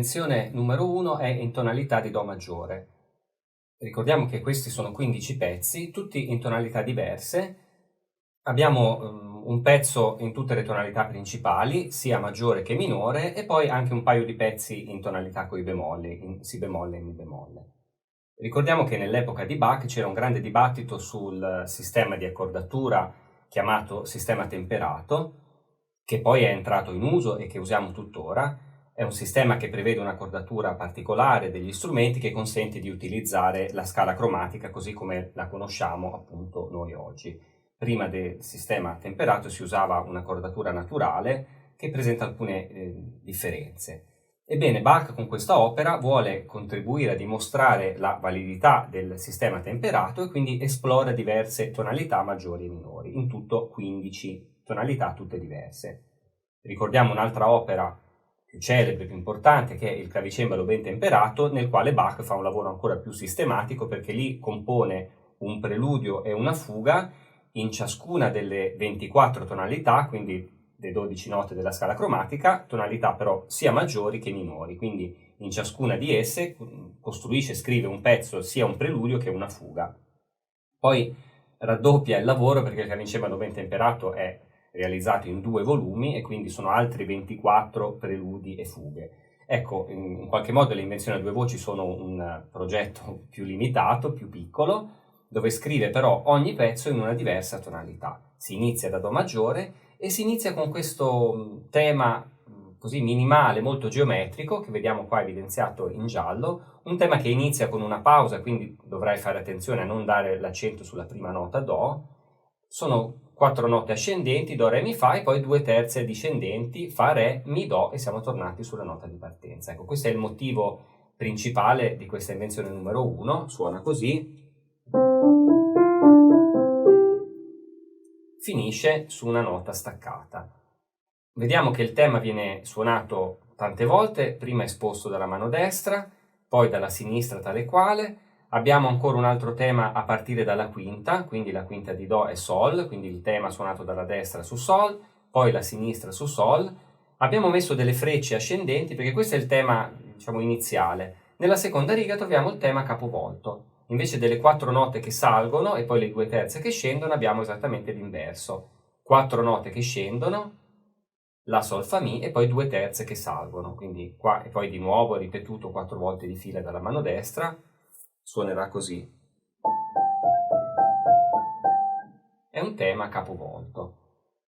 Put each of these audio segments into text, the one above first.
invenzione numero 1 è in tonalità di Do maggiore. Ricordiamo che questi sono 15 pezzi, tutti in tonalità diverse. Abbiamo un pezzo in tutte le tonalità principali, sia maggiore che minore, e poi anche un paio di pezzi in tonalità coi bemolli, in Si bemolle e Mi bemolle. Ricordiamo che nell'epoca di Bach c'era un grande dibattito sul sistema di accordatura chiamato sistema temperato, che poi è entrato in uso e che usiamo tuttora. È un sistema che prevede un'accordatura particolare degli strumenti che consente di utilizzare la scala cromatica così come la conosciamo appunto noi oggi. Prima del sistema temperato si usava un'accordatura naturale che presenta alcune differenze. Ebbene, Bach con questa opera vuole contribuire a dimostrare la validità del sistema temperato e quindi esplora diverse tonalità maggiori e minori, in tutto 15 tonalità tutte diverse. Ricordiamo un'altra opera più celebre, più importante, che è il clavicembalo ben temperato, nel quale Bach fa un lavoro ancora più sistematico perché lì compone un preludio e una fuga in ciascuna delle 24 tonalità, quindi le 12 note della scala cromatica, tonalità però sia maggiori che minori, quindi in ciascuna di esse costruisce e scrive un pezzo sia un preludio che una fuga. Poi raddoppia il lavoro perché il clavicembalo ben temperato è realizzato in 2 volumi e quindi sono altri 24 preludi e fughe. Ecco, in qualche modo le invenzioni a 2 voci sono un progetto più limitato, più piccolo, dove scrive però ogni pezzo in una diversa tonalità. Si inizia da Do maggiore e si inizia con questo tema così minimale, molto geometrico, che vediamo qua evidenziato in giallo, un tema che inizia con una pausa, quindi dovrai fare attenzione a non dare l'accento sulla prima nota Do. Sono 4 note ascendenti, Do, Re, Mi, Fa, e poi 2 terze discendenti, Fa, Re, Mi, Do, e siamo tornati sulla nota di partenza. Ecco, questo è il motivo principale di questa invenzione numero 1, suona così. Finisce su una nota staccata. Vediamo che il tema viene suonato tante volte, prima esposto dalla mano destra, poi dalla sinistra tale quale. Abbiamo ancora un altro tema a partire dalla quinta, quindi la quinta di Do è Sol, quindi il tema suonato dalla destra su Sol, poi la sinistra su Sol. Abbiamo messo delle frecce ascendenti perché questo è il tema, diciamo, iniziale. Nella seconda riga troviamo il tema capovolto. Invece delle 4 note che salgono e poi le 2 terze che scendono abbiamo esattamente l'inverso. 4 note che scendono, La, Sol, Fa, Mi, e poi 2 terze che salgono. Quindi qua e poi di nuovo ripetuto 4 volte di fila dalla mano destra, suonerà così. È un tema capovolto.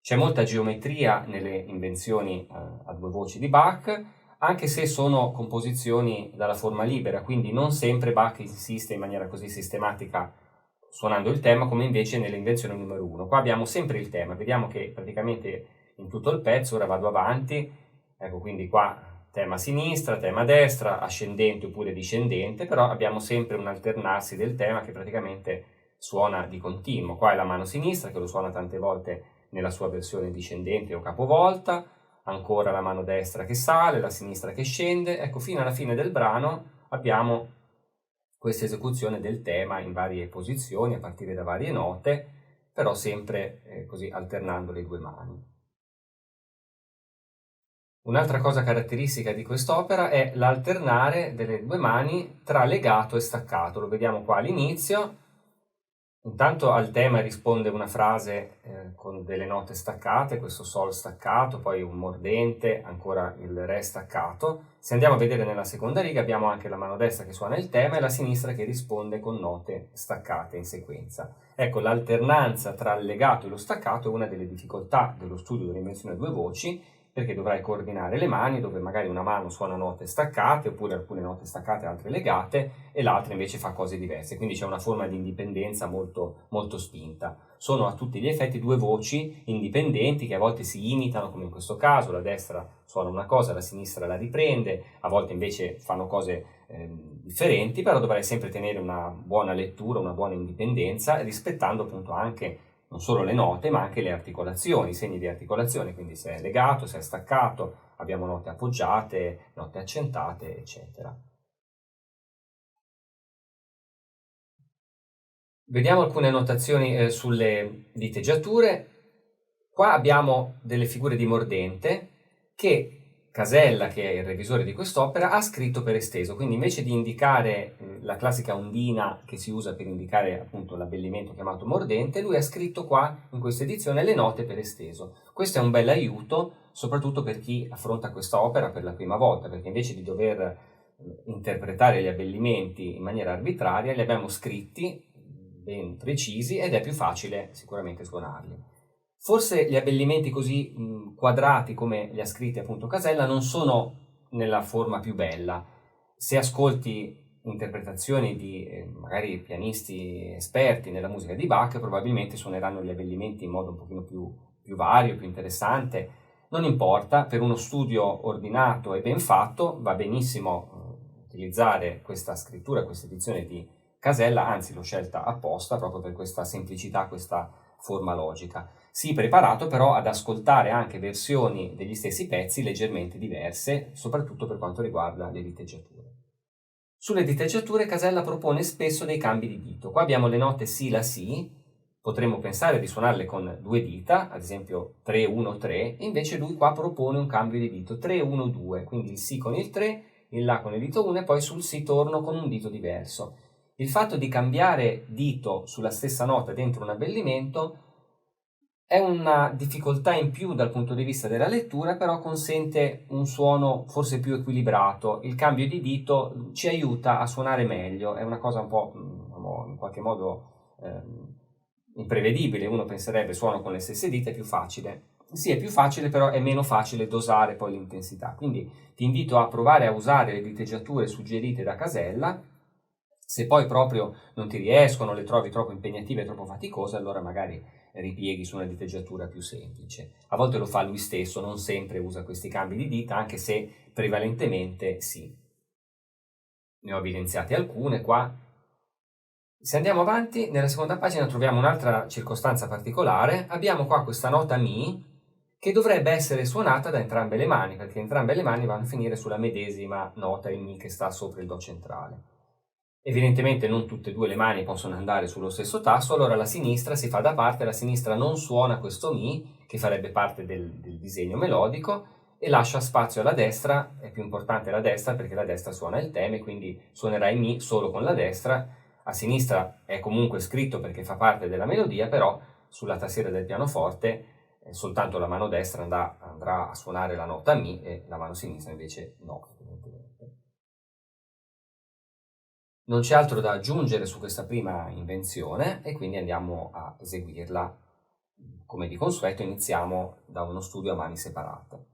C'è molta geometria nelle invenzioni a 2 voci di Bach, anche se sono composizioni dalla forma libera, quindi non sempre Bach insiste in maniera così sistematica suonando il tema, come invece nell'invenzione numero 1. Qua abbiamo sempre il tema, vediamo che praticamente in tutto il pezzo, ora vado avanti, ecco, quindi qua tema a sinistra, tema a destra, ascendente oppure discendente, però abbiamo sempre un alternarsi del tema che praticamente suona di continuo. Qua è la mano sinistra che lo suona tante volte nella sua versione discendente o capovolta, ancora la mano destra che sale, la sinistra che scende. Ecco, fino alla fine del brano abbiamo questa esecuzione del tema in varie posizioni a partire da varie note, però sempre così alternando le 2 mani. Un'altra cosa caratteristica di quest'opera è l'alternare delle 2 mani tra legato e staccato. Lo vediamo qua all'inizio. Intanto al tema risponde una frase con delle note staccate, questo Sol staccato, poi un mordente, ancora il Re staccato. Se andiamo a vedere nella seconda riga abbiamo anche la mano destra che suona il tema e la sinistra che risponde con note staccate in sequenza. Ecco, l'alternanza tra il legato e lo staccato è una delle difficoltà dello studio dell'invenzione a 2 voci, perché dovrai coordinare le mani, dove magari una mano suona note staccate, oppure alcune note staccate e altre legate, e l'altra invece fa cose diverse, quindi c'è una forma di indipendenza molto, molto spinta. Sono a tutti gli effetti 2 voci indipendenti che a volte si imitano, come in questo caso, la destra suona una cosa, la sinistra la riprende, a volte invece fanno cose differenti, però dovrai sempre tenere una buona lettura, una buona indipendenza, rispettando appunto anche non solo le note, ma anche le articolazioni, i segni di articolazione, quindi se è legato, se è staccato, abbiamo note appoggiate, note accentate, eccetera. Vediamo alcune notazioni sulle diteggiature. Qua abbiamo delle figure di mordente che Casella, che è il revisore di quest'opera, ha scritto per esteso, quindi invece di indicare la classica ondina che si usa per indicare appunto l'abbellimento chiamato mordente, lui ha scritto qua in questa edizione le note per esteso. Questo è un bel aiuto, soprattutto per chi affronta questa opera per la prima volta, perché invece di dover interpretare gli abbellimenti in maniera arbitraria, li abbiamo scritti ben precisi ed è più facile sicuramente suonarli. Forse gli abbellimenti così quadrati come li ha scritti appunto Casella non sono nella forma più bella. Se ascolti interpretazioni di magari pianisti esperti nella musica di Bach, probabilmente suoneranno gli abbellimenti in modo un pochino più vario, più interessante. Non importa, per uno studio ordinato e ben fatto va benissimo utilizzare questa scrittura, questa edizione di Casella, anzi l'ho scelta apposta proprio per questa semplicità, questa forma logica. Sii preparato però ad ascoltare anche versioni degli stessi pezzi leggermente diverse, soprattutto per quanto riguarda le diteggiature. Sulle diteggiature Casella propone spesso dei cambi di dito. Qua abbiamo le note Si, La, Si, potremmo pensare di suonarle con due dita, ad esempio 3-1-3, invece lui qua propone un cambio di dito 3-1-2, quindi il Si con il 3, il La con il dito 1 e poi sul Si torno con un dito diverso. Il fatto di cambiare dito sulla stessa nota dentro un abbellimento è una difficoltà in più dal punto di vista della lettura, però consente un suono forse più equilibrato. Il cambio di dito ci aiuta a suonare meglio, è una cosa un po' in qualche modo imprevedibile. Uno penserebbe suono con le stesse dita, è più facile. Sì, è più facile, però è meno facile dosare poi l'intensità. Quindi ti invito a provare a usare le diteggiature suggerite da Casella. Se poi proprio non ti riescono, le trovi troppo impegnative e troppo faticose, allora magari ripieghi su una diteggiatura più semplice. A volte lo fa lui stesso, non sempre usa questi cambi di dita, anche se prevalentemente sì. Ne ho evidenziate alcune qua. Se andiamo avanti, nella seconda pagina troviamo un'altra circostanza particolare. Abbiamo qua questa nota Mi che dovrebbe essere suonata da entrambe le mani, perché entrambe le mani vanno a finire sulla medesima nota, il Mi che sta sopra il Do centrale. Evidentemente non tutte e due le mani possono andare sullo stesso tasto, allora la sinistra si fa da parte, la sinistra non suona questo Mi, che farebbe parte del disegno melodico, e lascia spazio alla destra, è più importante la destra perché la destra suona il tema, quindi suonerai Mi solo con la destra, a sinistra è comunque scritto perché fa parte della melodia, però sulla tastiera del pianoforte soltanto la mano destra andrà a suonare la nota Mi e la mano sinistra invece no. Non c'è altro da aggiungere su questa prima invenzione e quindi andiamo a eseguirla. Come di consueto iniziamo da uno studio a mani separate.